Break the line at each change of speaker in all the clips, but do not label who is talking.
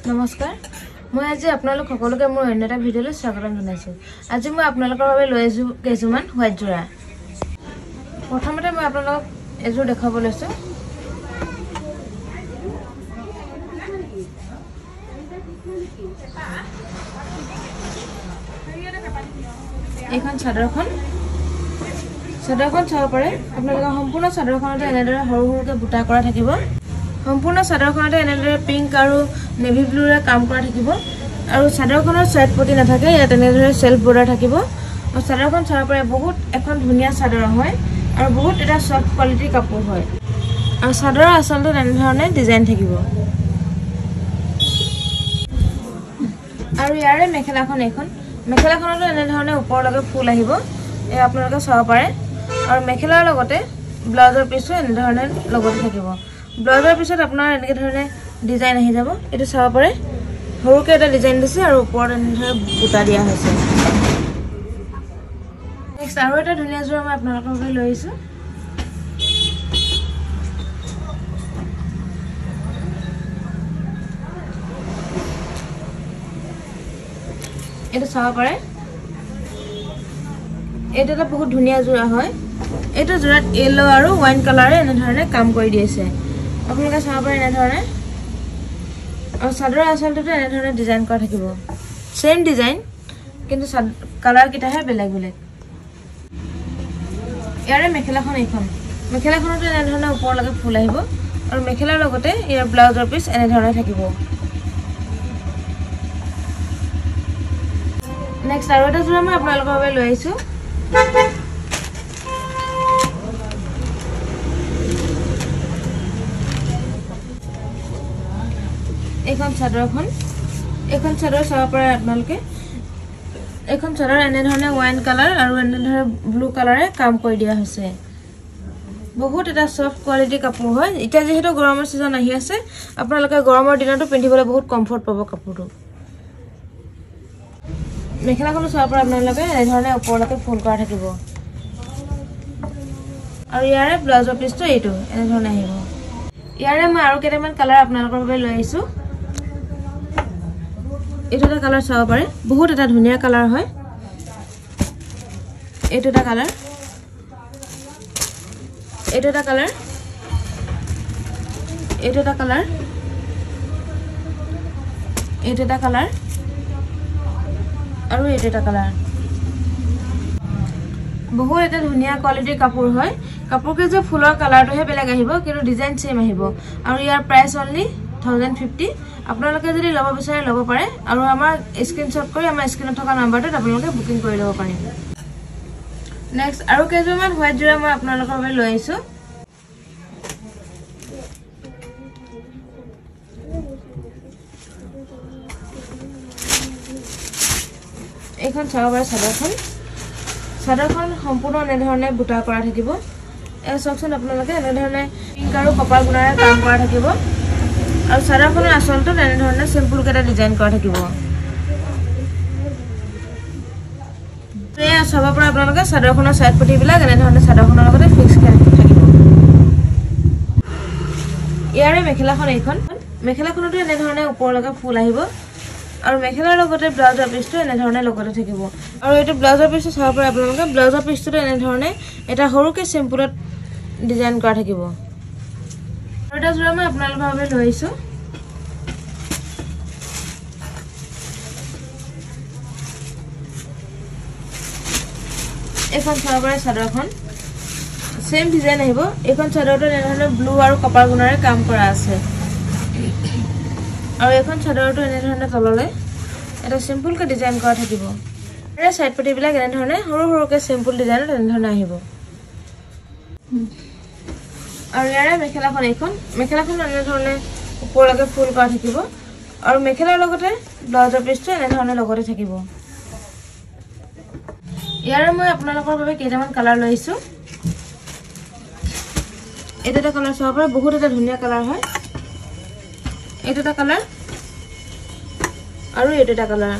নমস্কাৰ মই আজি আপোনালোক সকলোকে মোৰ অন্য এটা ভিডিঅ'লৈ স্বাগতম জনাইছো। আজি মই আপোনালোকৰ বাবে লৈ আহিছো কিছুমান হোৱাইট জোৰা। প্ৰথমতে মই আপোনালোকক এযোৰ দেখাব লৈছো। এইখন চাদৰখন চাব পাৰে। আপোনালোকৰ সম্পূৰ্ণ চাদৰখনতে এনেদৰে সৰু সৰুকে বুটা কৰা থাকিব। সম্পূৰ্ণ চাদৰখনতে এনেদৰে পিংক আৰু নেভি ব্লুৰে কাম কৰা থাকিব আৰু চাদৰখনৰ সাইড পটি নাথাকে, ইয়াত এনেদৰে সেলফ বৰ্ডাৰ থাকিব। আৰু চাদৰখন চাব পাৰে বহুত এখন ধুনীয়া চাদৰ হয় আৰু বহুত এটা সফট কোৱালিটিৰ কাপোৰ হয়। আৰু চাদৰৰ আঁচলটো এনেধৰণে ডিজাইন থাকিব। আৰু ইয়াৰে মেখেলাখনতো এনেধৰণে ওপৰলৈকে ফুল আহিব, এই আপোনালোকে চাব পাৰে। আৰু মেখেলাৰ লগতে ব্লাউজৰ পিছো এনেধৰণে লগতে থাকিব। ব্লাউজৰ পিছত আপোনাৰ এনেকৈ ধৰণে ডিজাইন আহি যাব। এইটো চাব পাৰে সৰুকৈ এটা ডিজাইন দিছে আৰু ওপৰত এনেধৰণে বুটা দিয়া হৈছে। নেক্সট আৰু এটা ধুনীয়া যোৰা মই আপোনালোকৰ বাবে লৈ আহিছোঁ। এইটো চাব পাৰে, এইটো এটা বহুত ধুনীয়া যোৰা হয়। এইটো যোৰাত য়েল্লো আৰু ওৱাইন কালাৰে এনেধৰণে কাম কৰি দিছে। আপোনালোকে চাব পাৰে এনেধৰণে। আৰু চাদৰৰ আঁচলটোতো এনেধৰণে ডিজাইন কৰা থাকিব, সেম ডিজাইন কিন্তু কালাৰকেইটাহে বেলেগ বেলেগ। ইয়াৰে মেখেলাখনতো এনেধৰণে ওপৰলৈকে ফুল আহিব আৰু মেখেলাৰ লগতে ইয়াৰ ব্লাউজৰ পিচ এনেধৰণে থাকিব। নেক্সট আৰু এটা যোৰা মই আপোনালোকৰ বাবে লৈ আহিছোঁ। এইখন চাদৰ চাব পাৰে আপোনালোকে। এইখন চাদৰ এনেধৰণে ওৱাইন কালাৰ আৰু এনেধৰণে ব্লু কালাৰে কাম কৰি দিয়া হৈছে। বহুত এটা সফট কোৱালিটিৰ কাপোৰ হয়। এতিয়া যিহেতু গৰমৰ ছিজন আহি আছে, আপোনালোকে গৰমৰ দিনতো পিন্ধিবলৈ বহুত কমফৰ্ট পাব কাপোৰটো। মেখেলাখনো চাব পাৰে আপোনালোকে, এনেধৰণে ওপৰলৈকে ফুল কৰা থাকিব। আৰু ইয়াৰে ব্লাউজৰ পিচটো এইটো এনেধৰণে আহিব। ইয়াৰে মই আৰু কেইটামান কালাৰ আপোনালোকৰ বাবে লৈ আহিছোঁ। এইটো এটা কালাৰ চাব পাৰে, বহুত এটা ধুনীয়া কালাৰ হয়। এইটো এটা কালাৰ, এইটো এটা কালাৰ, এইটো এটা কালাৰ, এইটো এটা কালাৰ আৰু এইটো এটা কালাৰ। বহুত এটা ধুনীয়া কোৱালিটিৰ কাপোৰ হয়। কাপোৰকেইযোৰ ফুলৰ কালাৰটোহে বেলেগ আহিব, কিন্তু ডিজাইন সেম আহিব। আৰু ইয়াৰ প্ৰাইচ অনলি 1050। আপোনালোকে যদি ল'ব বিচাৰে ল'ব পাৰে আৰু আমাৰ স্ক্ৰীনশ্বট কৰি আমাৰ স্ক্ৰীনত থকা নাম্বাৰটোত আপোনালোকে বুকিং কৰি ল'ব পাৰিব। নেক্সট আৰু কেইযোৰমান হোৱাইট জোৰা মই আপোনালোকৰ বাবে লৈ আহিছোঁ। এইখন চাব পাৰে চাদৰখন সম্পূৰ্ণ এনেধৰণে বুটা কৰা থাকিব। এই চাওকচোন আপোনালোকে, এনেধৰণে পিংক আৰু কপাৰ গুণাৰে কাম কৰা থাকিব। আৰু চাদৰখনৰ আঁচলটোত এনেধৰণে চিম্পুলকৈ এটা ডিজাইন কৰা থাকিব। এয়া চাব পৰা আপোনালোকে চাদৰখনৰ চাইড পটিবিলাক এনেধৰণে চাদৰখনৰ লগতে ফিক্স থাকিব। ইয়াৰে মেখেলাখনতো এনেধৰণে ওপৰলৈকে ফুল আহিব আৰু মেখেলাৰ লগতে ব্লাউজৰ পিচটো এনেধৰণে লগতে থাকিব। আৰু এইটো ব্লাউজৰ পিচটো চাব পাৰে আপোনালোকে, ব্লাউজৰ পিচটোতো এনেধৰণে এটা সৰুকৈ চিম্পুলত ডিজাইন কৰা থাকিব। আৰু এটা যোৰা মই আপোনালোকৰ বাবে লৈ আহিছোঁ। এইখন চাব পাৰে চাদৰখন সেম ডিজাইন আহিব। এইখন চাদৰটো এনেধৰণে ব্লু আৰু কপাৰ গুণাৰে কাম কৰা আছে। আৰু এইখন চাদৰটো এনেধৰণে তললৈ এটা চিম্পুলকৈ ডিজাইন কৰা থাকিব। ইয়াৰে চাইড পটিবিলাক এনেধৰণে সৰু সৰুকৈ চিম্পুল ডিজাইনত এনেধৰণে আহিব। আৰু ইয়াৰে মেখেলাখন এনেধৰণে ওপৰলৈকে ফুল কৰা থাকিব আৰু মেখেলাৰ লগতে ব্লাউজৰ পিচটো এনেধৰণে লগতে থাকিব। ইয়াৰে মই আপোনালোকৰ বাবে কেইটামান কালাৰ লৈ আহিছোঁ। এইটো এটা কালাৰ চাব পাৰে, বহুত এটা ধুনীয়া কালাৰ হয়। এইটো এটা কালাৰ আৰু এইটো এটা কালাৰ।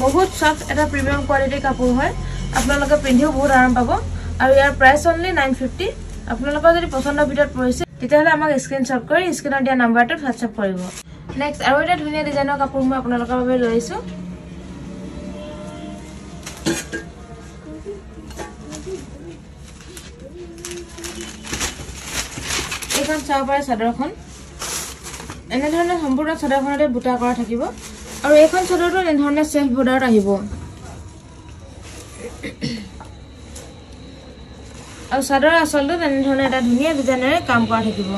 বহুত সফট এটা প্ৰিমিয়াম কোৱালিটিৰ কাপোৰ হয়। আপোনালোকে পিন্ধিও বহুত আৰাম পাব। আৰু ইয়াৰ প্ৰাইচ অনলি 950। আপোনালোকৰ যদি পচন্দৰ ভিতৰত পৰিছে তেতিয়াহ'লে আমাক স্ক্ৰীনশ্বট কৰি স্ক্ৰীনত দিয়া নাম্বাৰটোত হোৱাটছআপ কৰিব। নেক্সট আৰু এটা ধুনীয়া ডিজাইনৰ কাপোৰ মই আপোনালোকৰ বাবে লৈ আহিছো এইখন চাব পাৰে চাদৰখন এনে ধৰণে সম্পূৰ্ণ চাদৰখনতে বুটা কৰা থাকিব আৰু এইখন চাদৰটো এনে ধৰণে সেলফ বৰ্ডাৰত আহিব আৰু চাদৰ আচলতে এনে ধৰণে এটা ধুনীয়া ডিজাইনেৰে কাম কৰা থাকিব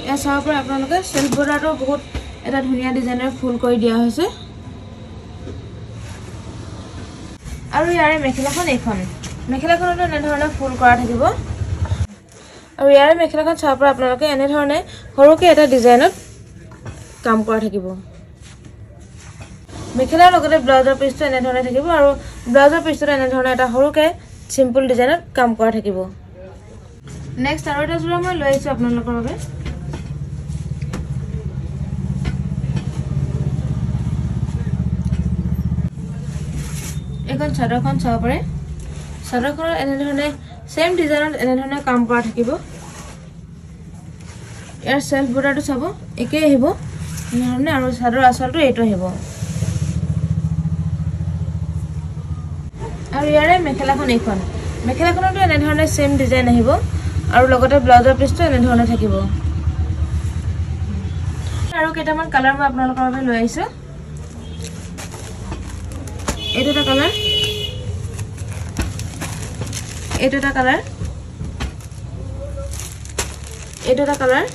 এয়া চাব পাৰে আপোনালোকে সেলফ বৰ্ডাৰটো বহুত এটা ধুনীয়া ডিজাইনেৰে ফুল কৰি দিয়া হৈছে আৰু ইয়াৰে মেখেলাখন এইখন মেখেলাখনতো এনে ধৰণে ফুল কৰা থাকিব আৰু ইয়াৰে মেখেলাখন চাব পাৰে আপোনালোকে এনে ধৰণে সৰুকে এটা ডিজাইনত কাম কৰা থাকিব মেখেলাৰ লগতে ব্লাউজৰ পিছটো এনে ধৰণে থাকিব আৰু ব্লাউজৰ পিছটো এনে ধৰণে এটা সৰুকে সিম্পল ডিজাইনত কাম কৰা থাকিব নেক্সট আৰু এটা জোৰা মই লৈ আহিছো আপোনালোকৰ বাবে এখন চাদৰখন চাব পাৰে চাদৰখনৰ এনে ধৰণে সেম ডিজাইনত এনে ধৰণে কাম কৰা থাকিব ইয়াৰ সেলফ বৰ্ডাৰটো চাব একেই আহিব এনে ধৰণে আৰু চাদৰ আঁচলটো এইটো আহিব আৰু ইয়াৰে মেখেলাখন এইখন মেখেলাখনতো এনে ধৰণে সেম ডিজাইন আহিব আৰু লগতে ব্লাউজৰ পিছটো এনে ধৰণে থাকিব আৰু কেইটামান কালাৰ মই আপোনালোকৰ বাবে লৈ আহিছো এইটো এটা কালাৰ এইটো এটা কালাৰ এইটো এটা কালাৰ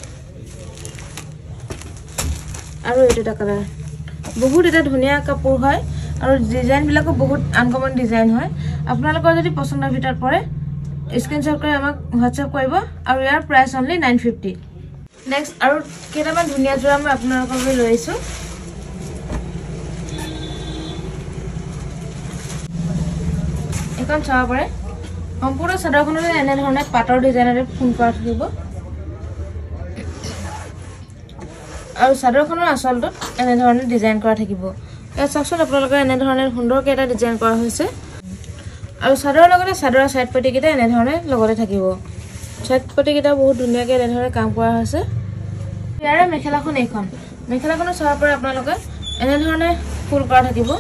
আৰু এইটো এটা কালাৰ বহুত এটা ধুনীয়া কাপোৰ হয় আৰু ডিজাইন বিলাকো বহুত আনকমন ডিজাইন হয় আপোনালোকৰ যদি পছন্দৰ ভিতৰত পৰে স্ক্ৰিনশ্বট কৰি আমাক হোৱাটছআপ কৰিব আৰু ইয়াৰ প্ৰাইস অনলি 950 নেক্সট আৰু কেইটামান ধুনীয়া জোৰা মই আপোনালোকৰ বাবে লৈ আহিছো এখন চাব পাৰে সম্পূৰ্ণ চাদৰখনতে এনে ধৰণে পাটৰ ডিজাইনেৰে ফুল কৰা থাকিব আৰু চাদৰখনৰ আঁচলটোত এনে ধৰণে ডিজাইন কৰা থাকিব এই চাকচোন আপোনালোকৰ এনে ধৰণে সুন্দৰকৈ এটা ডিজাইন কৰা হৈছে আৰু চাদৰৰ লগতে চাদৰৰ সাইড পটিকেইটা এনে ধৰণে লগতে থাকিব সাইড পটিকেইটা বহুত ধুনীয়াকৈ এনে ধৰণে কাম কৰা হৈছে ইয়াৰে মেখেলাখন এইখন মেখেলাখনৰ চাব পাৰে আপোনালোকে এনে ধৰণে ফুল কৰা থাকিব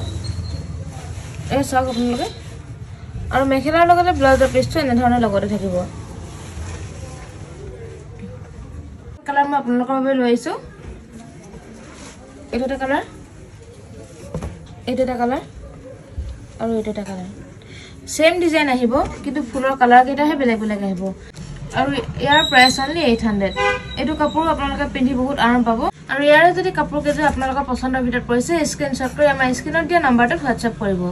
এই চাওক আপোনালোকে আৰু মেখেলাৰ লগতে ব্লাউজৰ পিছটো এনে ধৰণে লগতে থাকিব কালাৰ মই আপোনালোকৰ বাবে লৈ আহিছো এইটো এটা কালাৰ এইটো এটা কালাৰ আৰু এইটো এটা কালাৰ সেম ডিজাইন আহিব কিন্তু ফুলৰ কালাৰ কেইটাহে বেলেগ বেলেগ আহিব আৰু ইয়াৰ প্ৰাইস অনলি 800 এইটো কাপোৰ আপোনালোকে পিন্ধি বহুত আৰাম পাব আৰু ইয়াৰ যদি কাপোৰ কেইটা আপোনালোকৰ পছন্দৰ ভিতৰত পৰিছে স্ক্ৰিনশ্বট কৰি আমাৰ স্ক্ৰিনত দিয়া নম্বৰটোত হোৱাটছআপ কৰিব